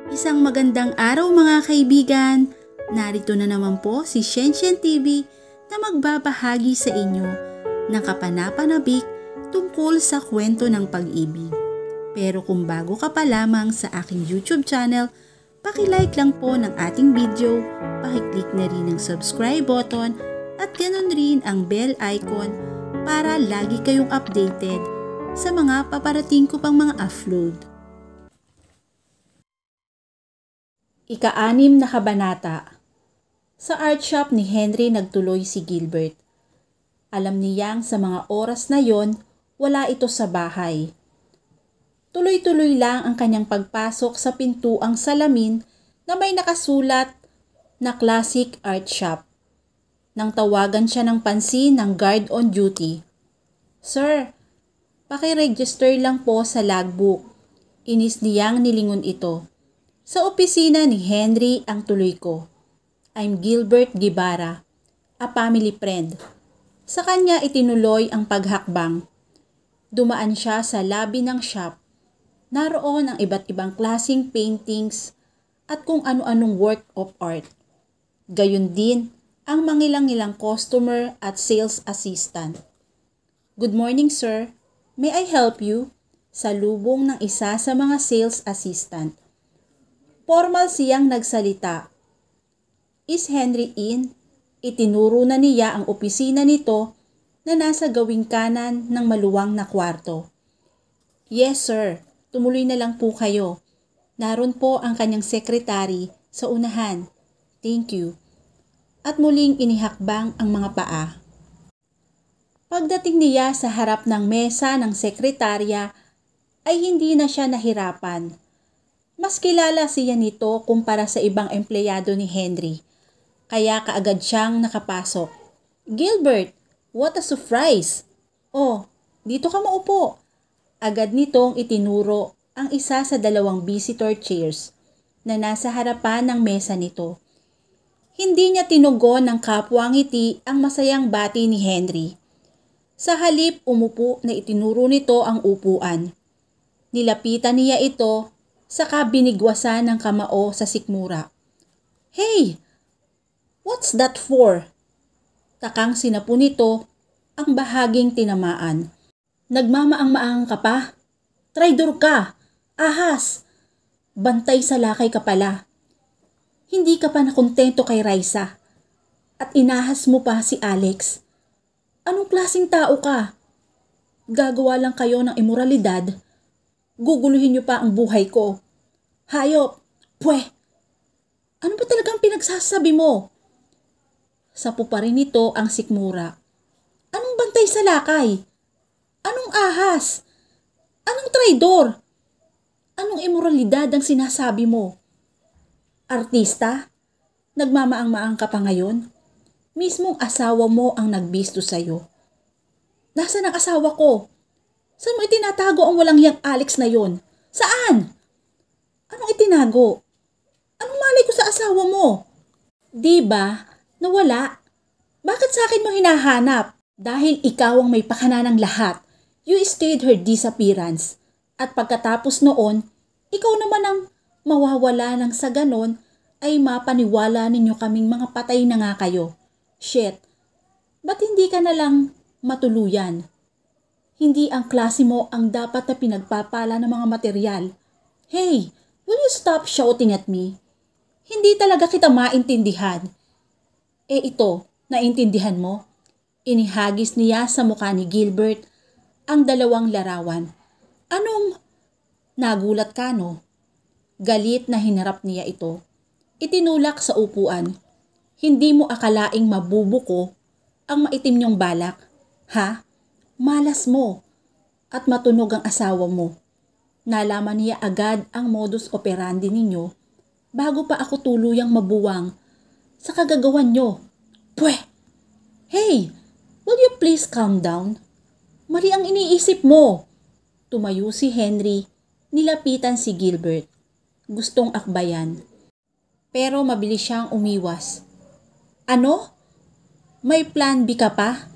Isang magandang araw mga kaibigan! Narito na naman po si Shenshen TV na magbabahagi sa inyo ng kapanapanabik tungkol sa kwento ng pag-ibig. Pero kung bago ka pa lamang sa aking YouTube channel, paki-like lang po ng ating video, paki-click na rin ang subscribe button at ganoon rin ang bell icon para lagi kayong updated sa mga paparating ko pang mga upload. Ika-6 na kabanata. Sa art shop ni Henry nagtuloy si Gilbert. Alam niyang sa mga oras na yon, wala ito sa bahay. Tuloy-tuloy lang ang kanyang pagpasok sa pintuang salamin na may nakasulat na Classic Art Shop. Nang tawagan siya ng pansin ng guard on duty. "Sir, paki-register lang po sa logbook." Inis niyang nilingon ito. "Sa opisina ni Henry ang tuloy ko. I'm Gilbert Guevara, a family friend." Sa kanya itinuloy ang paghakbang. Dumaan siya sa lobby ng shop. Naroon ang iba't ibang klaseng paintings at kung ano-anong work of art. Gayon din ang mangilang-ilang customer at sales assistant. "Good morning, sir. May I help you?" Salubong ng isa sa mga sales assistant. Formal siyang nagsalita. "Is Henry in?" Itinuro na niya ang opisina nito na nasa gawing kanan ng maluwang na kwarto. "Yes, sir. Tumuloy na lang po kayo. Naroon po ang kanyang sekretary sa unahan. Thank you." At muling inihakbang ang mga paa. Pagdating niya sa harap ng mesa ng sekretarya ay hindi na siya nahirapan. Mas kilala siya nito kumpara sa ibang empleyado ni Henry, kaya kaagad siyang nakapasok. "Gilbert, what a surprise! Oh, dito ka maupo." Agad nitong itinuro ang isa sa dalawang visitor chairs na nasa harapan ng mesa nito. Hindi niya tinugon ng kapwa ngiti ang masayang bati ni Henry. Sa halip umupo na itinuro nito ang upuan. Nilapitan niya ito, saka binigwasan ng kamao sa sikmura. "Hey! What's that for?" Takang sinapu nito ang bahaging tinamaan. "Nagmamaang-maang ka pa? Traidor ka! Ahas! Bantay sa lakay ka pala. Hindi ka pa nakontento kay Raisa at inahas mo pa si Alex. Anong klaseng tao ka? Gagawa lang kayo ng imoralidad. Guguluhin niyo pa ang buhay ko. Hayop! Pweh! Ano ba talagang pinagsasabi mo?" Sapu pa rin nito ang sikmura. "Anong bantay sa lakay? Anong ahas? Anong traidor? Anong imoralidad ang sinasabi mo? Artista? Nagmamaang-maang ka pa ngayon? Mismong asawa mo ang nagbisto sa'yo." "Nasaan ang asawa ko? Saan mo itinatago ang walang hiyang Alex na yon? Saan? Anong itinago? Anong malay ko sa asawa mo? Di ba? Nawala. Bakit sa akin mo hinahanap? Dahil ikaw ang may pakana ng lahat. You stayed her disappearance. At pagkatapos noon, ikaw naman ang mawawala nang sa ganon ay mapaniwala ninyo kaming mga patay na nga kayo. Shit. Ba't hindi ka na lang matuluyan? Hindi ang klase mo ang dapat na pinagpapala ng mga materyal. Hey, will you stop shouting at me? Hindi talaga kita maintindihan." Ito, naintindihan mo? Inihagis niya sa mukha ni Gilbert ang dalawang larawan. "Anong?" "Nagulat ka, no?" Galit na hinarap niya ito. Itinulak sa upuan. "Hindi mo akalaing mabubuko ang maitim niyong balak, ha? Malas mo at matunog ang asawa mo. Nalaman niya agad ang modus operandi ninyo bago pa ako tuluyang mabuwang sa kagagawan nyo. Pweh! Hey! Will you please calm down? Mali ang iniisip mo." Tumayo si Henry, nilapitan si Gilbert. Gustong akbayan. Pero mabilis siyang umiwas. "Ano? May plan B ka pa?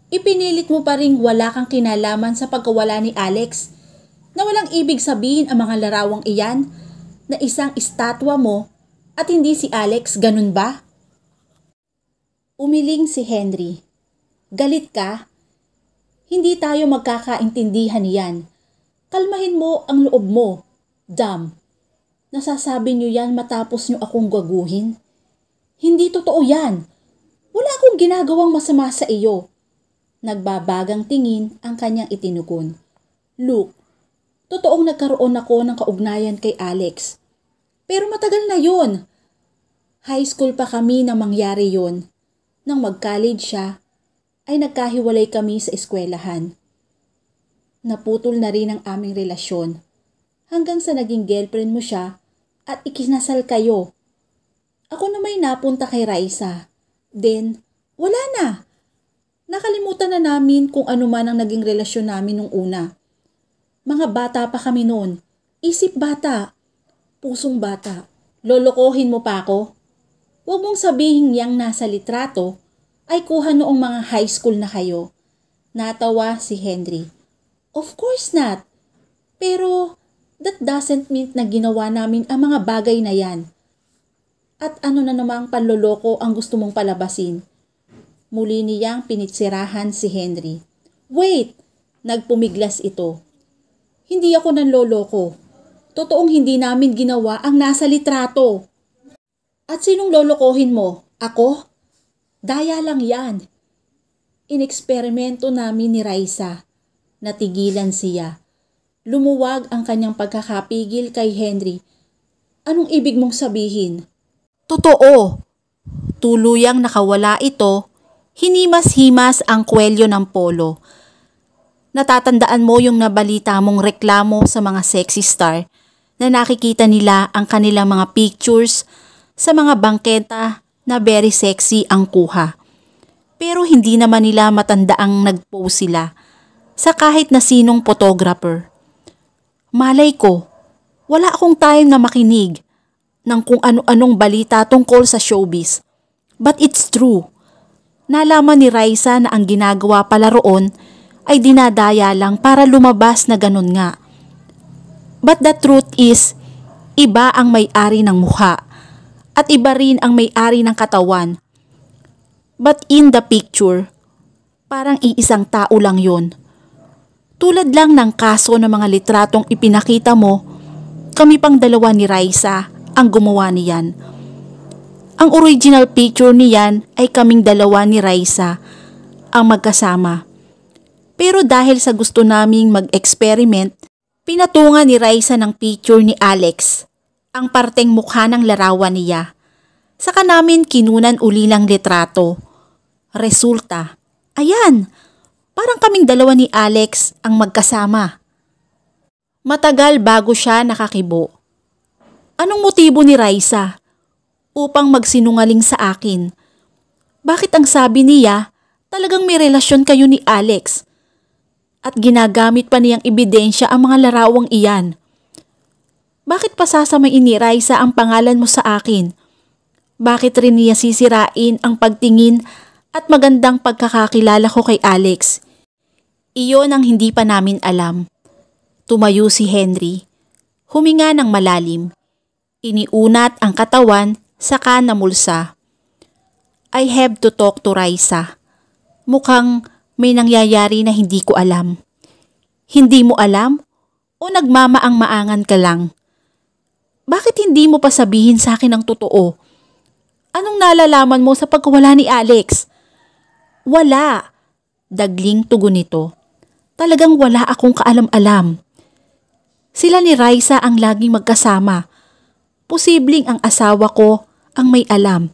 Ipinilit mo pa ring wala kang kinalaman sa pagkawala ni Alex na walang ibig sabihin ang mga larawang iyan na isang estatwa mo at hindi si Alex, ganun ba? Umiling si Henry. Galit ka? Hindi tayo magkakaintindihan niyan. Kalmahin mo ang loob mo. Dam. Nasasabi niyo yan matapos niyo akong gaguhin? Hindi totoo yan. Wala akong ginagawang masama sa iyo. Nagbabagang tingin ang kanyang itinugon. Luke, totoong nagkaroon ako ng kaugnayan kay Alex. Pero matagal na yun. High school pa kami nang mangyari yun. Nang mag-college siya, ay nagkahiwalay kami sa eskwelahan. Naputol na rin ang aming relasyon hanggang sa naging girlfriend mo siya at ikinasal kayo. Ako na may napunta kay Raisa. Then, wala na. Nakalimutan na namin kung ano man ang naging relasyon namin nung una. Mga bata pa kami noon. Isip bata. Pusong bata. Lolokohin mo pa ako? Huwag mong sabihin yang nasa litrato ay kuha noong mga high school na kayo. Natawa si Henry. Of course not. Pero that doesn't mean na ginawa namin ang mga bagay na yan. At ano na namang panloloko ang gusto mong palabasin? Muli niyang pinitsirahan si Henry. Wait! Nagpumiglas ito. Hindi ako nanloloko. Totoong hindi namin ginawa ang nasa litrato. At sinong lolokohin mo? Ako? Daya lang yan. Ineksperimento namin ni Raisa. Natigilan siya. Lumuwag ang kanyang pagkakapigil kay Henry. Anong ibig mong sabihin? Totoo. Tuluyang nakawala ito, hinimas-himas ang kwelyo ng polo. Natatandaan mo yung nabalita mong reklamo sa mga sexy star na nakikita nila ang kanilang mga pictures sa mga bangketa na very sexy ang kuha. Pero hindi naman nila matandaang nag-post sila sa kahit na sinong photographer. Malay ko, wala akong time na makinig ng kung ano-anong balita tungkol sa showbiz. But it's true. Nalaman ni Raisa na ang ginagawa pala roon ay dinadaya lang para lumabas na ganun nga. But the truth is, iba ang may-ari ng mukha at iba rin ang may-ari ng katawan. But in the picture, parang iisang tao lang yun. Tulad lang ng kaso ng mga litratong ipinakita mo, kami pang dalawa ni Raisa ang gumawa niyan. Ang original picture niyan ay kaming dalawa ni Raisa ang magkasama. Pero dahil sa gusto naming mag-experiment, pinatungan ni Raisa ng picture ni Alex, ang parteng mukha ng larawan niya. Saka namin kinunan uli ng litrato. Resulta, ayan, parang kaming dalawa ni Alex ang magkasama. Matagal bago siya nakakibo. Anong motibo ni Raisa upang magsinungaling sa akin? Bakit ang sabi niya talagang may relasyon kayo ni Alex? At ginagamit pa niyang ebidensya ang mga larawang iyan. Bakit pa sasamain ni Raisa ang pangalan mo sa akin? Bakit rin niya sisirain ang pagtingin at magandang pagkakakilala ko kay Alex? Iyon ang hindi pa namin alam. Tumayo si Henry. Huminga ng malalim. Iniunat ang katawan saka namulsa. I have to talk to Raisa. Mukhang may nangyayari na hindi ko alam. Hindi mo alam? O nagmamaang-maangan ka lang? Bakit hindi mo pa sabihin sa akin ang totoo? Anong nalalaman mo sa pagkawala ni Alex? Wala. Dagling tugon nito. Talagang wala akong kaalam-alam. Sila ni Raisa ang laging magkasama. Posibleng ang asawa ko ang may alam.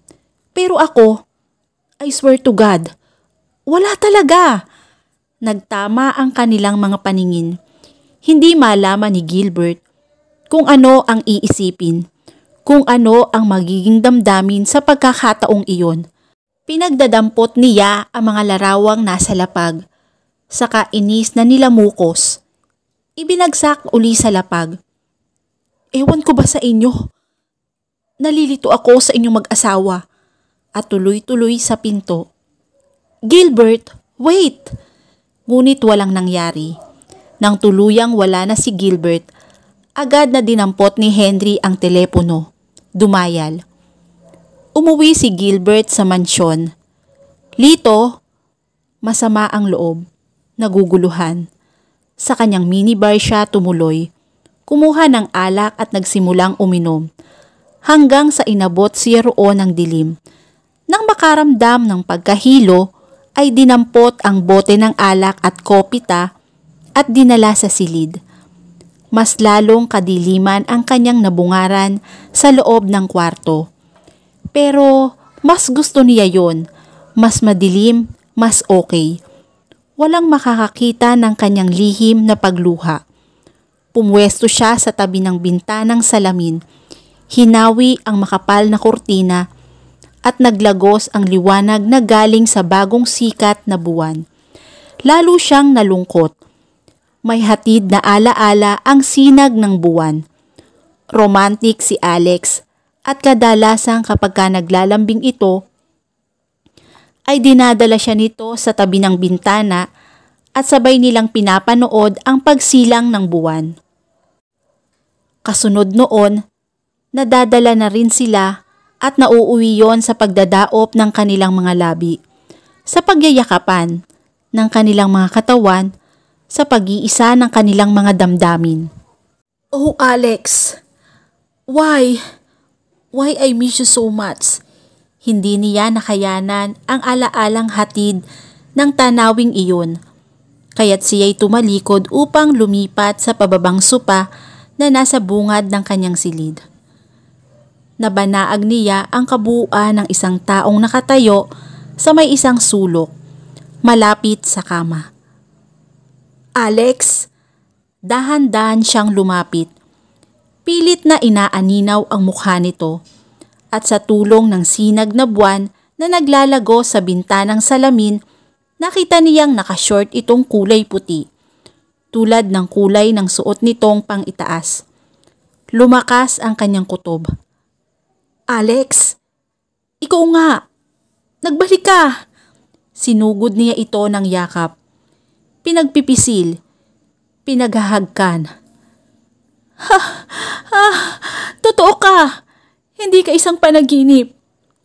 Pero ako, I swear to God, wala talaga. Nagtama ang kanilang mga paningin. Hindi malaman ni Gilbert kung ano ang iisipin, kung ano ang magiging damdamin sa pagkakataong iyon. Pinagdadampot niya ang mga larawang nasa lapag. Saka inis na nilamukos. Ibinagsak uli sa lapag. Ewan ko ba sa inyo? Nalilito ako sa inyong mag-asawa. At tuloy-tuloy sa pinto. Gilbert, wait! Ngunit walang nangyari. Nang tuluyang wala na si Gilbert, Agad na dinampot ni Henry ang telepono. Dumayal. Umuwi si Gilbert sa mansyon. Lito, masama ang loob. Naguguluhan. Sa kanyang minibar siya tumuloy. Kumuha ng alak at nagsimulang uminom. Hanggang sa inabot siya roon ng dilim. Nang makaramdam ng pagkahilo, ay dinampot ang bote ng alak at kopita at dinala sa silid. Mas lalong kadiliman ang kanyang nabungaran sa loob ng kwarto. Pero mas gusto niya yon, mas madilim, mas okay. Walang makakakita ng kanyang lihim na pagluha. Pumwesto siya sa tabi ng bintanang salamin, hinawi ang makapal na kurtina at naglagos ang liwanag na galing sa bagong sikat na buwan. Lalo siyang nalungkot. May hatid na alaala ang sinag ng buwan. Romantic si Alex at kadalasang kapag naglalambing ito, ay dinadala siya nito sa tabi ng bintana at sabay nilang pinapanood ang pagsilang ng buwan. Kasunod noon, nadadala na rin sila at nauuwi yon sa pagdadaop ng kanilang mga labi, sa pagyayakapan ng kanilang mga katawan, sa pag-iisa ng kanilang mga damdamin. Oh Alex, why I miss you so much? Hindi niya nakayanan ang alaalang hatid ng tanawing iyon, kaya't siya'y tumalikod upang lumipat sa pababang sopa na nasa bungad ng kanyang silid. Nabanaag niya ang kabuuan ng isang taong nakatayo sa may isang sulok, malapit sa kama. Alex, dahan-dahan siyang lumapit. Pilit na inaaninaw ang mukha nito at sa tulong ng sinag na buwan na naglalago sa bintanang salamin, nakita niyang nakashort itong kulay puti, tulad ng kulay ng suot nitong pang-itaas. Lumakas ang kanyang kutob. Alex, ikaw nga, nagbalik ka! Sinugod niya ito ng yakap. Pinagpipisil, pinaghahagkan. Totoo ka! Hindi ka isang panaginip.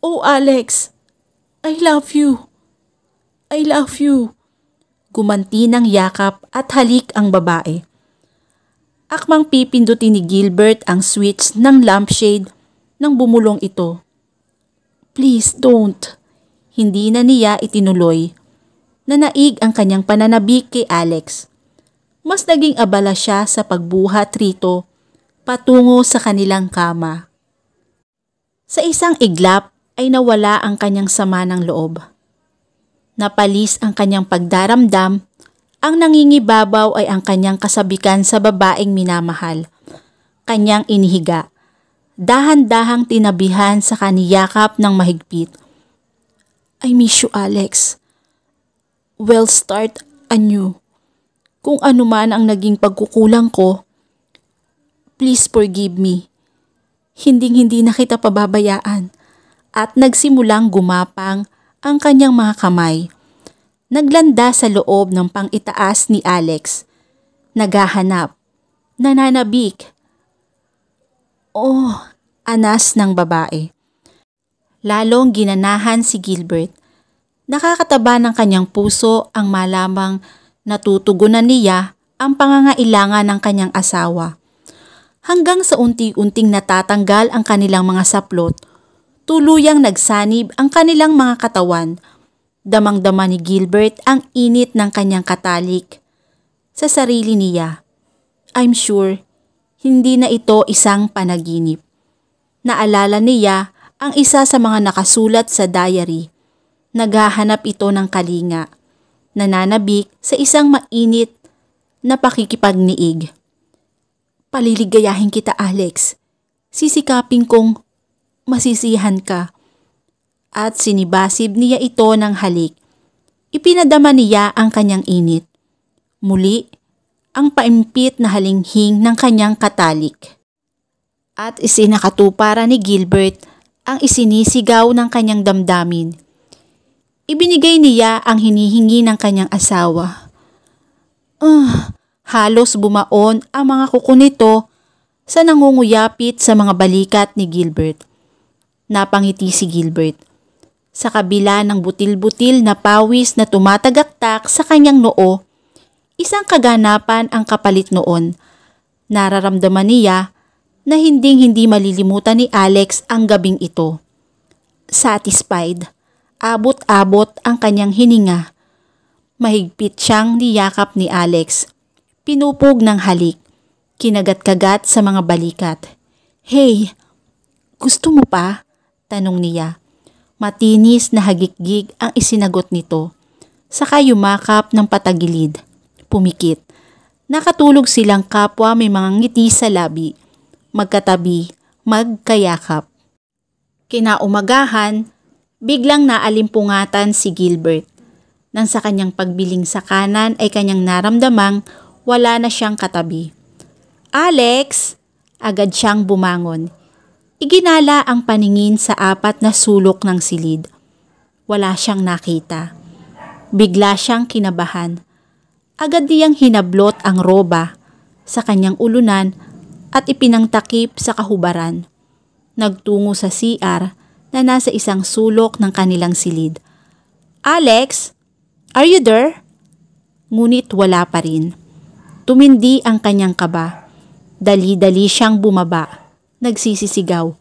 Oh Alex, I love you. I love you. Gumanti ng yakap at halik ang babae. Akmang pipindutin ni Gilbert ang switch ng lampshade nang bumulong ito. Please don't. Hindi na niya itinuloy. Nanaig ang kanyang pananabik kay Alex. Mas naging abala siya sa pagbuhat rito patungo sa kanilang kama. Sa isang iglap ay nawala ang kanyang sama ng loob. Napalis ang kanyang pagdaramdam, ang nangingibabaw ay ang kanyang kasabikan sa babaeng minamahal. Kanyang inihiga, dahan-dahang tinabihan sa kaniyakap ng mahigpit. I miss you, Alex. We'll start anew. Kung ano man ang naging pagkukulang ko, please forgive me. Hinding-hindi na kita pababayaan. At nagsimulang gumapang ang kanyang mga kamay. Naglanda sa loob ng pang-itaas ni Alex. Naghahanap. Nananabik. Oh, anas ng babae. Lalong ginanahan si Gilbert. Nakakataba ng kanyang puso ang malamang natutugunan niya ang pangangailangan ng kanyang asawa. Hanggang sa unti-unting natatanggal ang kanilang mga saplot, tuluyang nagsanib ang kanilang mga katawan. Damang-dama ni Gilbert ang init ng kanyang katalik. Sa sarili niya, I'm sure, hindi na ito isang panaginip. Naalala niya ang isa sa mga nakasulat sa diary. Naghahanap ito ng kalinga. Nananabik sa isang mainit na pakikipagniig. Paliligayahin kita, Alex. Sisikapin kong masisihan ka. At sinibasib niya ito ng halik. Ipinadama niya ang kanyang init. Muli, ang paimpit na halinghing ng kanyang katalik. At isinakatuparan ni Gilbert ang isinisigaw ng kanyang damdamin. Ibinigay niya ang hinihingi ng kanyang asawa. Halos bumaon ang mga kuko nito sa nangunguyapit sa mga balikat ni Gilbert. Napangiti si Gilbert. Sa kabila ng butil-butil na pawis na tumatagaktak sa kanyang noo, isang kaganapan ang kapalit noon. Nararamdaman niya na hindi malilimutan ni Alex ang gabing ito. Satisfied, abot-abot ang kanyang hininga. Mahigpit siyang niyakap ni Alex. Pinupog ng halik. Kinagat-kagat sa mga balikat. "Hey, gusto mo pa?" tanong niya. Matinis na hagikgig ang isinagot nito. Saka yumakap ng patagilid. Pumikit. Nakatulog silang kapwa may mga ngiti sa labi. Magkatabi, magkayakap. Kinaumagahan, biglang naalimpungatan si Gilbert. Nang sa kanyang pagbiling sa kanan ay kanyang naramdamang wala na siyang katabi. "Alex!" Agad siyang bumangon. Iginala ang paningin sa apat na sulok ng silid. Wala siyang nakita. Bigla siyang kinabahan. Agad niyang hinablot ang roba sa kanyang ulunan at ipinangtakip sa kahubaran. Nagtungo sa CR na nasa isang sulok ng kanilang silid. "Alex, are you there?" Ngunit wala pa rin. Tumindi ang kanyang kaba. Dali-dali siyang bumaba. Nagsisisigaw.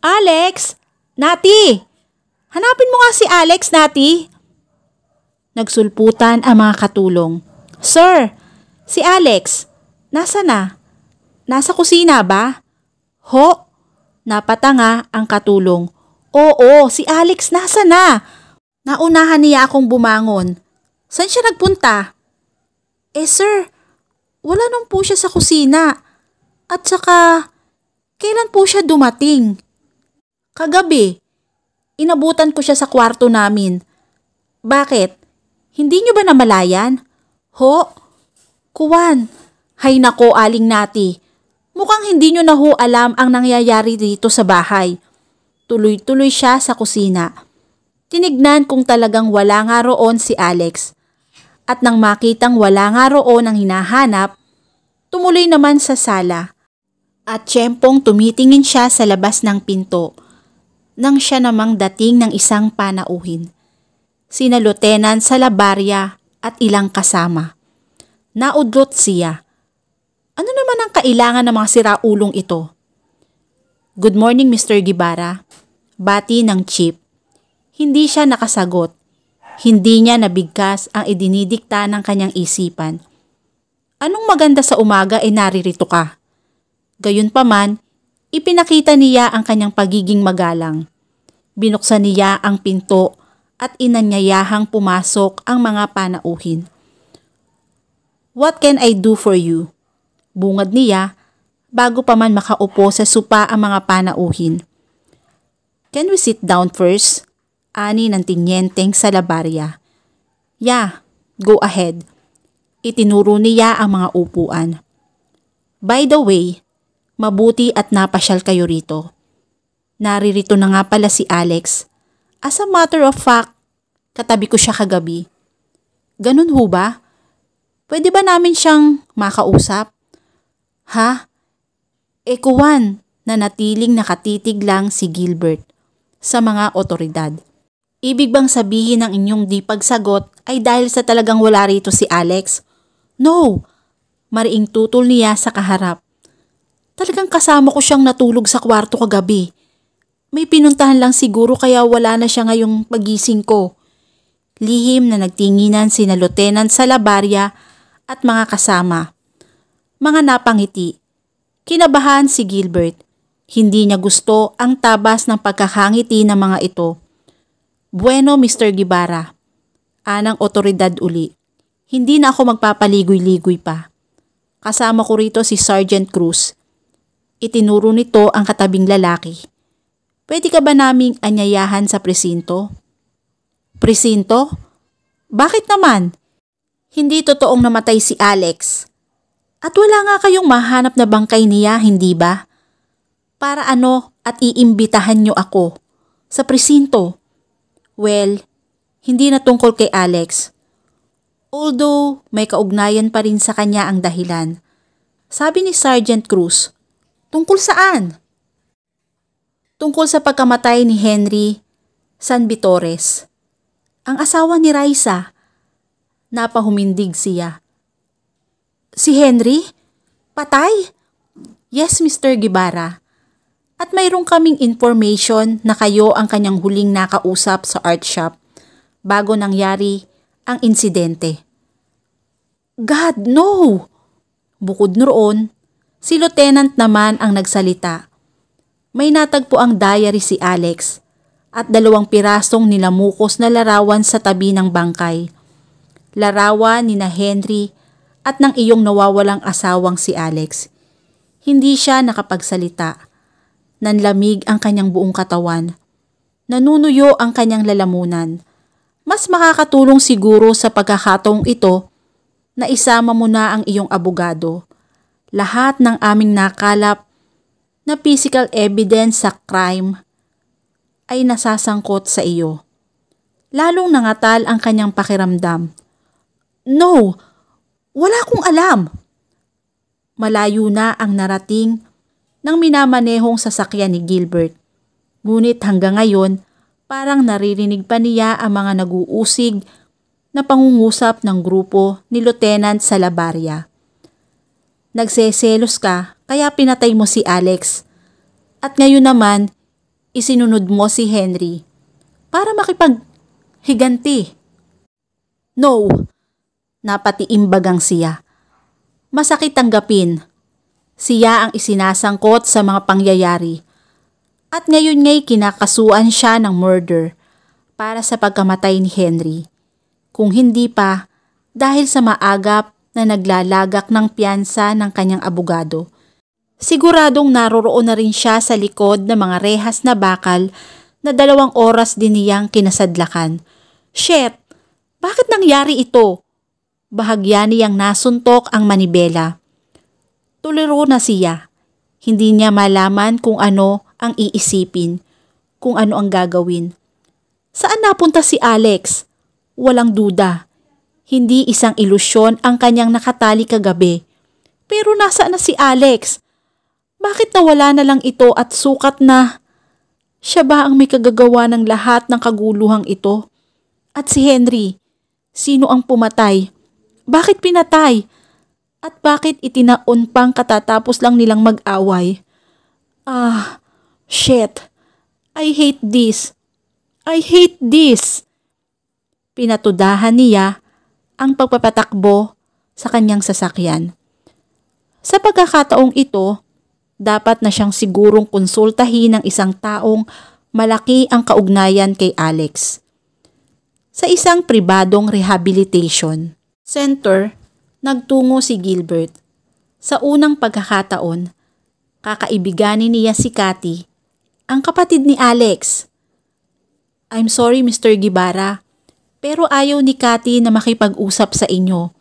"Alex! Nati! Hanapin mo nga si Alex, Nati!" Nagsulputan ang mga katulong. "Sir, si Alex, nasa na? Nasa kusina ba?" "Ho?" Napatanga ang katulong. "Oo, si Alex nasa na? Naunahan niya akong bumangon. Saan siya nagpunta?" Sir, wala nang po siya sa kusina. At saka, kailan po siya dumating?" "Kagabi. Inabutan ko siya sa kwarto namin." "Bakit? Hindi niyo ba namalayan?" "Ho? Kuwan. Hay nako, Aling Nati. Mukhang hindi niyo na ho alam ang nangyayari dito sa bahay." Tuloy-tuloy siya sa kusina. Tinignan kung talagang wala nga roon si Alex. At nang makitang wala nga roon ang hinahanap, tumuloy naman sa sala. At tiyempong tumitingin siya sa labas ng pinto nang siya namang dating ng isang panauhin. Sina Lieutenant Salabarria at ilang kasama. Naudlot siya. Ano naman ang kailangan ng mga siraulong ito? "Good morning, Mr. Guevara." Bati ng chief. Hindi siya nakasagot. Hindi niya nabigkas ang idinidikta ng kanyang isipan. Anong maganda sa umaga naririto ka? Gayunpaman, ipinakita niya ang kanyang pagiging magalang. Binuksan niya ang pinto at inanyayahang pumasok ang mga panauhin. "What can I do for you?" Bungad niya bago pa man makaupo sa sopa ang mga panauhin. "Can we sit down first?" Ani ng tinyenteng Salabarria. "Yeah, go ahead." Itinuro niya ang mga upuan. "By the way, mabuti at napasyal kayo rito. Naririto na nga pala si Alex. As a matter of fact, katabi ko siya kagabi." "Ganun ho ba? Pwede ba namin siyang makausap?" "Ha?" Kuwan, nanatiling nakatitig lang si Gilbert sa mga otoridad. "Ibig bang sabihin ng inyong di pagsagot ay dahil sa talagang wala rito si Alex?" "No!" Mariing tutol niya sa kaharap. "Talagang kasama ko siyang natulog sa kwarto kagabi. May pinuntahan lang siguro kaya wala na siya ngayong pagising ko." Lihim na nagtinginan sina Lieutenant Salabarria at mga kasama. Mga napangiti. Kinabahan si Gilbert. Hindi niya gusto ang tabas ng pagkakangiti ng mga ito. "Bueno, Mr. Guevara." Anang otoridad uli. "Hindi na ako magpapaligoy-ligoy pa. Kasama ko rito si Sergeant Cruz." Itinuro nito ang katabing lalaki. "Pwede ka ba naming anyayahan sa presinto?" "Presinto? Bakit naman? Hindi totoong namatay si Alex. At wala nga kayong mahanap na bangkay niya, hindi ba? Para ano at iimbitahan niyo ako sa presinto?" "Well, hindi na tungkol kay Alex. Although may kaugnayan pa rin sa kanya ang dahilan." Sabi ni Sergeant Cruz. Tungkol saan? Tungkol sa pagkamatay ni Henry San Vitores, ang asawa ni Raisa. Napahumindig siya. Si Henry? Patay? Yes, Mr. Guevara. At mayroon kaming information na kayo ang kanyang huling nakausap sa art shop bago nangyari ang insidente. God, no! Bukod noon, si Lieutenant naman ang nagsalita. May natagpo ang diary si Alex at 2 pirasong nilamukos na larawan sa tabi ng bangkay. Larawan ni na Henry at ng iyong nawawalang asawang si Alex. Hindi siya nakapagsalita. Nanlamig ang kanyang buong katawan. Nanunuyo ang kanyang lalamunan. Mas makakatulong siguro sa pagkakataong ito na isama mo na ang iyong abogado. Lahat ng aming nakalap na physical evidence sa crime ay nasasangkot sa iyo. Lalong nangatal ang kanyang pakiramdam. No! Wala akong alam! Malayo na ang narating ng minamanehong sasakyan ni Gilbert. Ngunit hanggang ngayon, parang naririnig pa niya ang mga nag-uusig na pangungusap ng grupo ni Lieutenant Salabarria. Nagseselos ka kaya pinatay mo si Alex. At ngayon naman, isinunod mo si Henry para makipaghiganti. No! Napatiimbagang siya. Masakit tanggapin. Siya ang isinasangkot sa mga pangyayari. At ngayon nga'y kinakasuan siya ng murder para sa pagkamatay ni Henry. Kung hindi pa, dahil sa maagap na naglalagak ng piyansa ng kanyang abogado. Siguradong naroroon na rin siya sa likod ng mga rehas na bakal na 2 oras din niyang kinasadlakan. Shit! Bakit nangyari ito? Bahagya niyang nasuntok ang manibela. Tuliro na siya. Hindi niya malaman kung ano ang iisipin, kung ano ang gagawin. Saan napunta si Alex? Walang duda. Hindi isang ilusyon ang kanyang nakatali kagabi. Pero nasaan na si Alex? Bakit nawala na lang ito at sukat na? Siya ba ang may kagagawa ng lahat ng kaguluhang ito? At si Henry, sino ang pumatay? Bakit pinatay? At bakit itinaon pang katatapos lang nilang mag-away? Shit. I hate this. I hate this. Pinatudahan niya ang pagpapatakbo sa kanyang sasakyan. Sa pagkakataong ito, dapat na siyang sigurong konsultahin ng isang taong malaki ang kaugnayan kay Alex. Sa isang pribadong rehabilitation center, nagtungo si Gilbert. Sa unang pagkakataon, kakaibiganin niya si Cathy, ang kapatid ni Alex. I'm sorry Mr. Guevara, pero ayaw ni Cathy na makipag-usap sa inyo.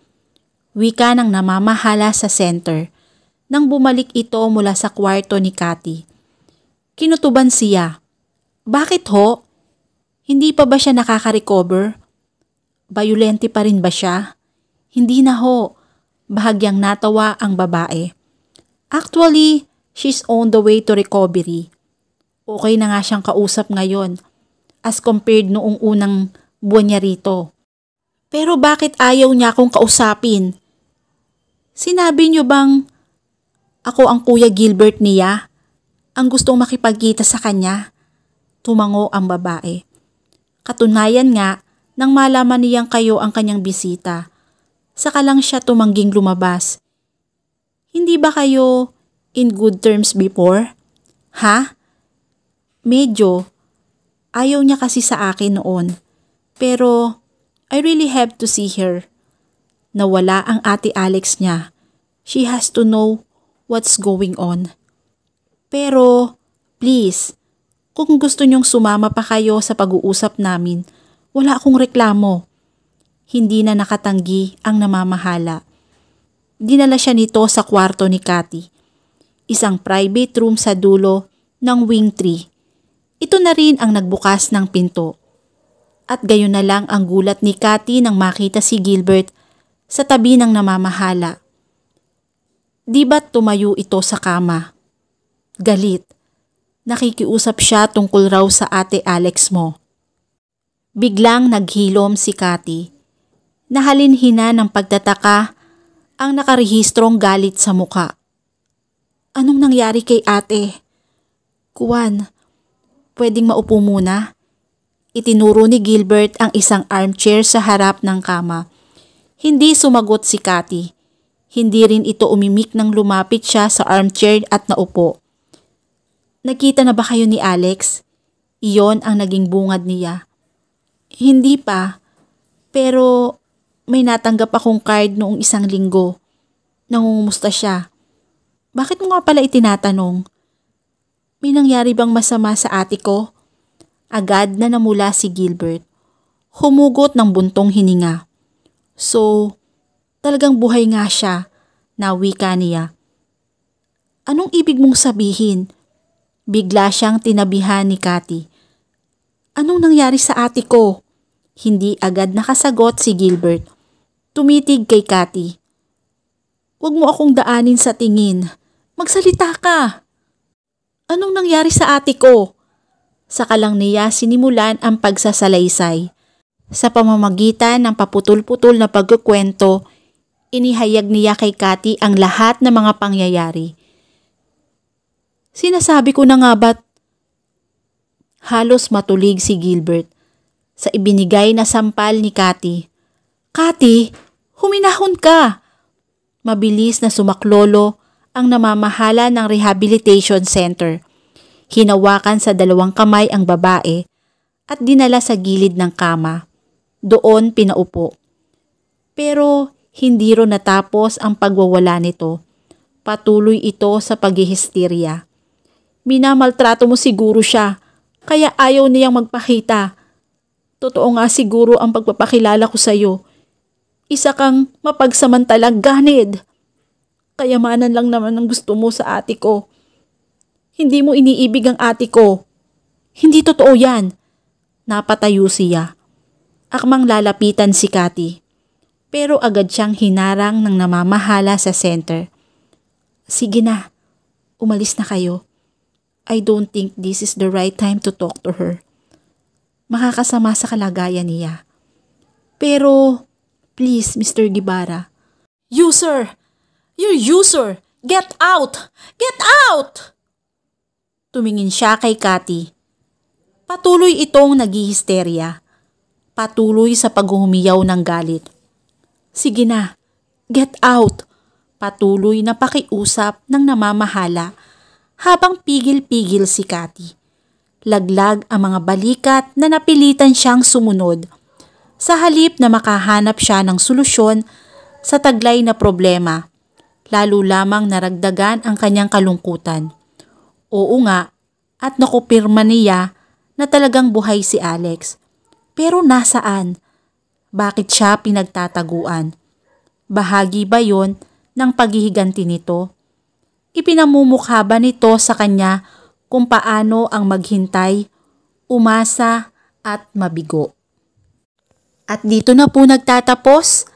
Wika ng namamahala sa center nang bumalik ito mula sa kwarto ni Cathy. Kinutuban siya. Bakit ho? Hindi pa ba siya nakaka-recover? Bayulente pa rin ba siya? Hindi na ho. Bahagyang natawa ang babae. Actually, she's on the way to recovery. Okay na nga siyang kausap ngayon as compared noong unang buwan niya rito. Pero bakit ayaw niya akong kausapin? Sinabi niyo bang ako ang Kuya Gilbert niya? Ang gustong makipagkita sa kanya? Tumango ang babae. Katunayan nga, nang malaman niyang kayo ang kanyang bisita, saka lang siya tumangging lumabas. Hindi ba kayo in good terms before? Ha? Medyo. Ayaw niya kasi sa akin noon. Pero I really have to see her. Nawala ang ate Alex niya. She has to know what's going on. Pero please, kung gusto niyong sumama pa kayo sa pag-uusap namin, wala akong reklamo. Hindi na nakatanggi ang namamahala. Dinala siya nito sa kwarto ni Cathy. Isang private room sa dulo ng wing 3. Ito na rin ang nagbukas ng pinto. At gayon na lang ang gulat ni Cathy nang makita si Gilbert sa tabi ng namamahala. Di ba't tumayo ito sa kama? galit. Nakikiusap siya tungkol raw sa ate Alex mo. Biglang naghilom si Cathy. Nahalinhina ng pagtataka ang nakarehistrong galit sa muka. Anong nangyari kay ate? Kuwan, pwedeng maupo muna? Itinuro ni Gilbert ang isang armchair sa harap ng kama. Hindi sumagot si Cathy. Hindi rin ito umimik nang lumapit siya sa armchair at naupo. Nakita na ba kayo ni Alex? Iyon ang naging bungad niya. Hindi pa, pero may natanggap akong card noong 1 linggo. Nangungumusta siya. Bakit mo nga pala itinatanong? May nangyari bang masama sa ate ko? Agad na namula si Gilbert. Humugot ng buntong hininga. So, talagang buhay nga siya, nawika niya. Anong ibig mong sabihin? Bigla siyang tinabihan ni Cathy. Anong nangyari sa ate ko? Hindi agad nakasagot si Gilbert. Tumitig kay Cathy. Huwag mo akong daanin sa tingin. Magsalita ka. Anong nangyari sa ate ko? Saka lang niya sinimulan ang pagsasalaysay. Sa pamamagitan ng paputol-putol na pagkukwento, inihayag niya kay Cathy ang lahat ng mga pangyayari. Sinasabi ko na nga ba't? Halos matulig si Gilbert sa ibinigay na sampal ni Cathy. Cathy, huminahon ka! Mabilis na sumaklolo ang namamahala ng rehabilitation center. Hinawakan sa 2 kamay ang babae at dinala sa gilid ng kama. Doon pinaupo. Pero hindi ro natapos ang pagwawala nito. Patuloy ito sa paghihisterya. Minamaltrato mo siguro siya, kaya ayaw niyang magpakita. Totoo nga siguro ang pagpapakilala ko sa iyo. Isa kang mapagsamantalang ganid. Kayamanan lang naman ang gusto mo sa ate ko. Hindi mo iniibig ang ate ko. Hindi totoo yan. Napatayo siya. Akmang lalapitan si Cathy. Pero agad siyang hinarang ng namamahala sa center. Sige na, umalis na kayo. I don't think this is the right time to talk to her. Makakasama sa kalagayan niya. Pero, please, Mr. Gibara. User! You user! Get out! Get out! Tumingin siya kay Cathy. Patuloy itong naghihisterya. Patuloy sa paghuhumiyaw ng galit. Sige na, get out! Patuloy na pakiusap ng namamahala habang pigil-pigil si Cathy. Laglag ang mga balikat na napilitan siyang sumunod. Sa halip na makahanap siya ng solusyon sa taglay na problema, lalo lamang naragdagan ang kanyang kalungkutan. Oo nga, at nakupirma niya na talagang buhay si Alex. Pero nasaan? Bakit siya pinagtataguan? Bahagi ba yon ng paghihiganti nito? Ipinamumukha ba nito sa kanya kung paano ang maghintay, umasa at mabigo? At dito na po nagtatapos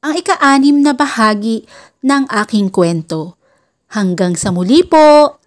ang ika-6 na bahagi ng aking kwento. Hanggang sa muli po!